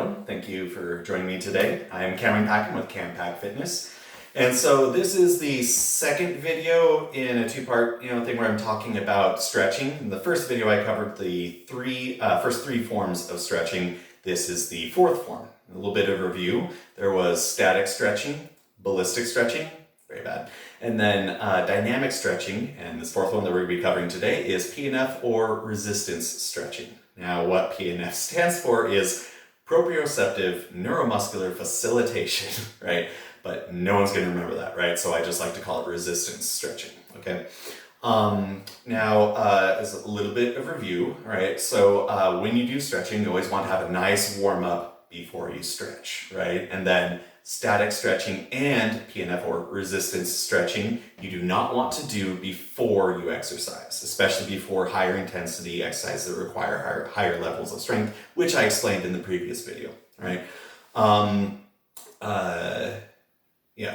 everyone. Thank you for joining me today. I am Packham with Pack Fitness. And so this is the second video in a two-part thing where I'm talking about stretching. In the first video I covered the first three forms of stretching. This is the fourth form. A little bit of review. There was static stretching, ballistic stretching, very bad, and then dynamic stretching, and this fourth one that we're going to be covering today is Pnf or resistance stretching. Now what Pnf stands for is proprioceptive neuromuscular facilitation, right? But no one's going to remember that, right? So I just like to call it resistance stretching, okay? Now, as a little bit of review, right? So when you do stretching, you always want to have a nice warm-up before you stretch, right? And then static stretching and Pnf or resistance stretching, you do not want to do before you exercise, especially before higher intensity exercises that require higher levels of strength, which I explained in the previous video, right?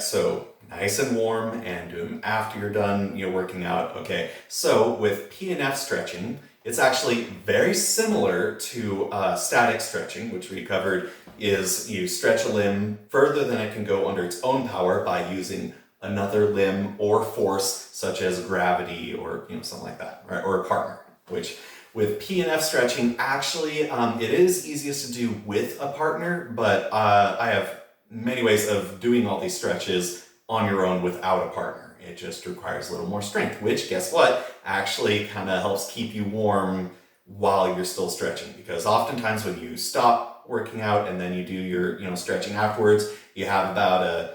So nice and warm and do them after you're done, working out, okay? So with Pnf stretching, it's actually very similar to static stretching, which we covered is you stretch a limb further than it can go under its own power by using another limb or force such as gravity or something like that, right? Or a partner, which with Pnf stretching, actually it is easiest to do with a partner, but I have many ways of doing all these stretches on your own without a partner. It just requires a little more strength, which guess what? Actually kind of helps keep you warm while you're still stretching, because oftentimes when you stop working out and then you do your stretching afterwards, you have about a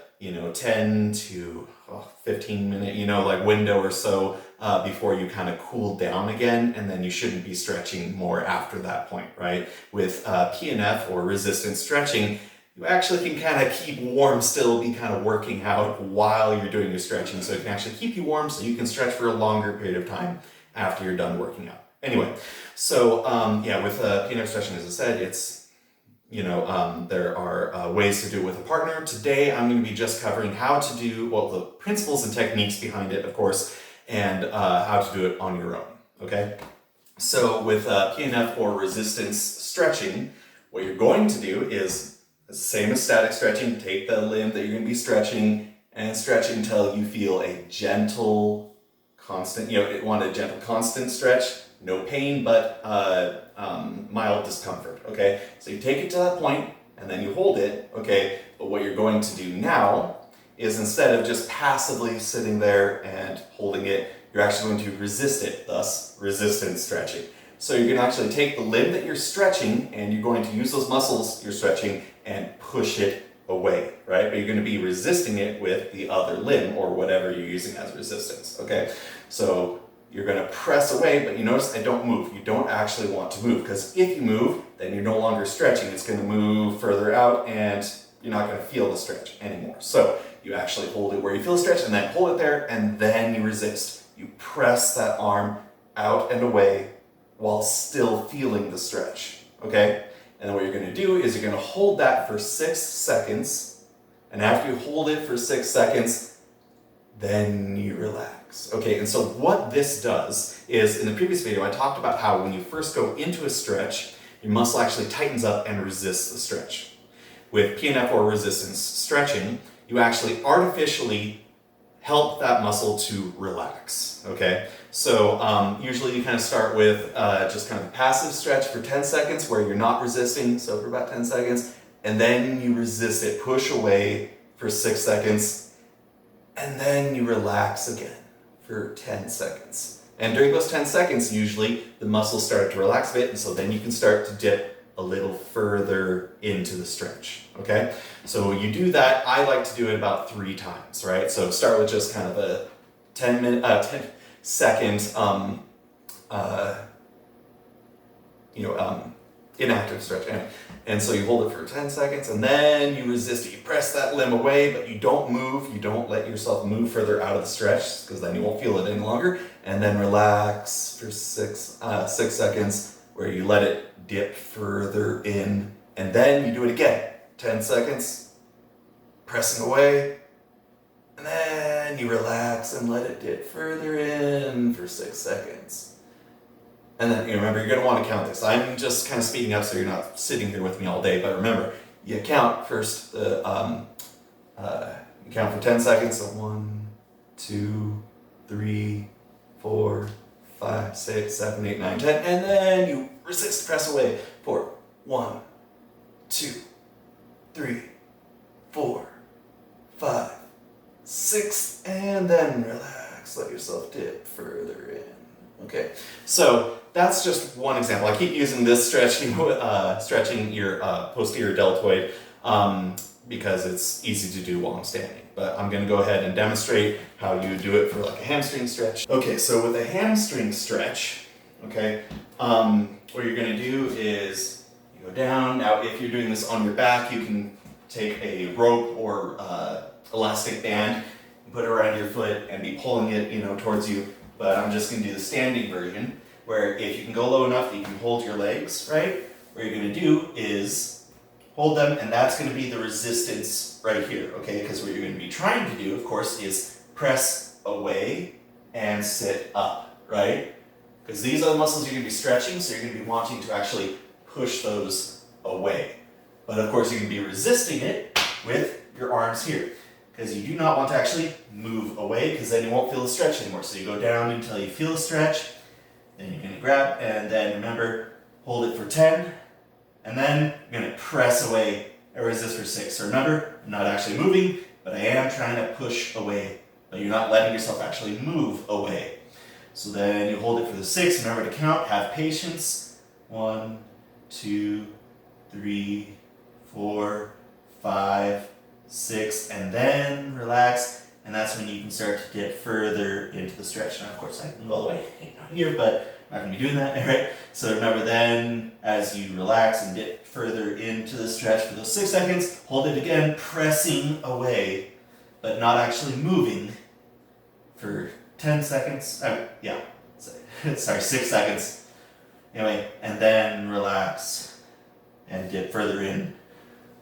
10 to 15 minute window or so before you kind of cool down again, and then you shouldn't be stretching more after that point, right? With Pnf or resistance stretching, you actually can kind of keep warm, still be kind of working out while you're doing your stretching, so it can actually keep you warm so you can stretch for a longer period of time after you're done working out. Anyway, so with Pnf stretching, as I said, it's there are ways to do it with a partner. Today, I'm going to be just covering how to do, the principles and techniques behind it, of course, and how to do it on your own, okay? So with Pnf or resistance stretching, what you're going to do is the same as static stretching. Take the limb that you're going to be stretching and stretch until you feel a gentle, constant, want a gentle, constant stretch. No pain, but mild discomfort, okay? So you take it to that point, and then you hold it, okay? But what you're going to do now is, instead of just passively sitting there and holding it, you're actually going to resist it, thus resistance stretching. So you're going to actually take the limb that you're stretching, and you're going to use those muscles you're stretching and push it away, right? But you're going to be resisting it with the other limb or whatever you're using as resistance, okay? So you're going to press away, but you notice I don't move. You don't actually want to move, because if you move, then you're no longer stretching. It's going to move further out and you're not going to feel the stretch anymore. So you actually hold it where you feel the stretch and then hold it there, and then you resist. You press that arm out and away while still feeling the stretch, okay? And then what you're going to do is you're going to hold that for 6 seconds, and after you hold it for 6 seconds, then you relax. Okay, and so what this does is, in the previous video, I talked about how when you first go into a stretch, your muscle actually tightens up and resists the stretch. With Pnf or resistance stretching, you actually artificially help that muscle to relax, okay? So usually you kind of start with just kind of a passive stretch for 10 seconds where you're not resisting, so for about 10 seconds, and then you resist it, push away for 6 seconds, and then you relax again for 10 seconds. And during those 10 seconds, usually the muscles start to relax a bit, and so then you can start to dip a little further into the stretch, okay? So you do that. I like to do it about 3 times, right? So start with just kind of a 10 second inactive stretch. And so you hold it for 10 seconds, and then you resist it. You press that limb away, but you don't move. You don't let yourself move further out of the stretch, because then you won't feel it any longer. And then relax for 6 seconds, where you let it dip further in. And then you do it again. 10 seconds, pressing away. And then you relax and let it dip further in for 6 seconds. And then remember, you're going to want to count this. I'm just kind of speeding up so you're not sitting here with me all day. But remember, you count first. You count for 10 seconds. So 1, 2, 3, 4, 5, 6, 7, 8, 9, 10. And then you resist, press away for 1, 2, 3, 4, 5, 6, and then relax. Let yourself dip further in. Okay, so that's just one example. I keep using this stretching your posterior deltoid because it's easy to do while I'm standing. But I'm going to go ahead and demonstrate how you do it for like a hamstring stretch. Okay, so with a hamstring stretch, okay, what you're going to do is you go down. Now, if you're doing this on your back, you can take a rope or elastic band and put it around your foot and be pulling it, towards you. But I'm just going to do the standing version, where if you can go low enough that you can hold your legs, right? What you're going to do is hold them, and that's going to be the resistance right here, okay? Because what you're going to be trying to do, of course, is press away and sit up, right? Because these are the muscles you're going to be stretching, so you're going to be wanting to actually push those away. But of course, you can be resisting it with your arms here, because you do not want to actually move away, because then you won't feel the stretch anymore. So you go down until you feel a stretch, then you're going to grab, and then remember, hold it for 10, and then you're going to press away and resist for 6. So remember, I'm not actually moving, but I am trying to push away, but you're not letting yourself actually move away. So then you hold it for the 6, remember to count, have patience. 1, 2, 3, 4, 5, 6, and then relax, and that's when you can start to get further into the stretch. Now, of course, I can go all the way here, but I'm not going to be doing that, right? So remember then, as you relax and get further into the stretch for those 6 seconds, hold it again, pressing away, but not actually moving for 10 seconds. Sorry, 6 seconds. Anyway, and then relax and get further in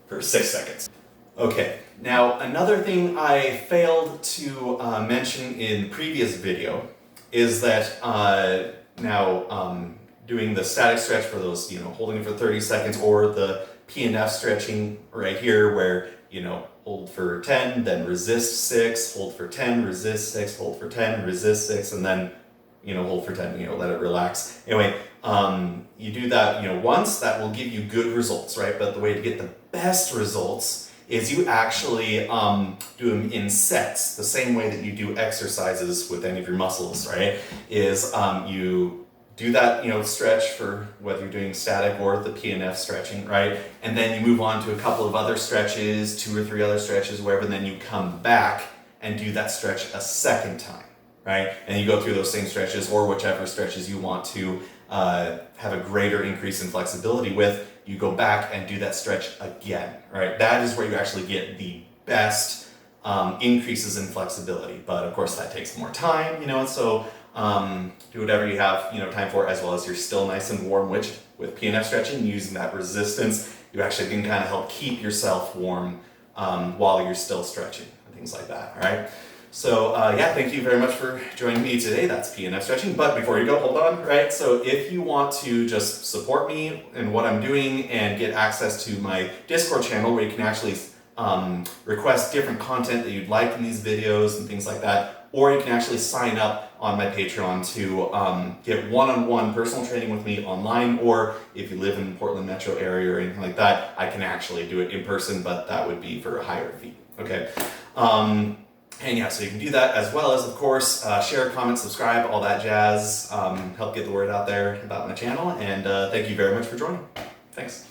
for 6 seconds. Okay, now another thing I failed to mention in the previous video is that doing the static stretch for those, holding it for 30 seconds, or the Pnf stretching right here where, hold for 10, then resist 6, hold for 10, resist 6, hold for 10, resist 6, and then, hold for 10, let it relax. Anyway, you do that, once, that will give you good results, right? But the way to get the best results is you actually do them in sets, the same way that you do exercises with any of your muscles, right? Is you do that, stretch for whether you're doing static or the Pnf stretching, right? And then you move on to a couple of other stretches, 2 or 3 other stretches, wherever, and then you come back and do that stretch a second time, right? And you go through those same stretches or whichever stretches you want to have a greater increase in flexibility with. You go back and do that stretch again, right? That is where you actually get the best increases in flexibility. But of course that takes more time, and so do whatever you have, time for, as well as you're still nice and warm, which with Pnf stretching, using that resistance, you actually can kind of help keep yourself warm while you're still stretching and things like that, all right? So thank you very much for joining me today. That's Pnf stretching. But before you go, hold on, right? So if you want to just support me in what I'm doing and get access to my Discord channel where you can actually request different content that you'd like in these videos and things like that, or you can actually sign up on my Patreon to get one-on-one personal training with me online, or if you live in the Portland metro area or anything like that, I can actually do it in person, but that would be for a higher fee, okay? So you can do that, as well as, of course, share, comment, subscribe, all that jazz, help get the word out there about my channel, and thank you very much for joining. Thanks.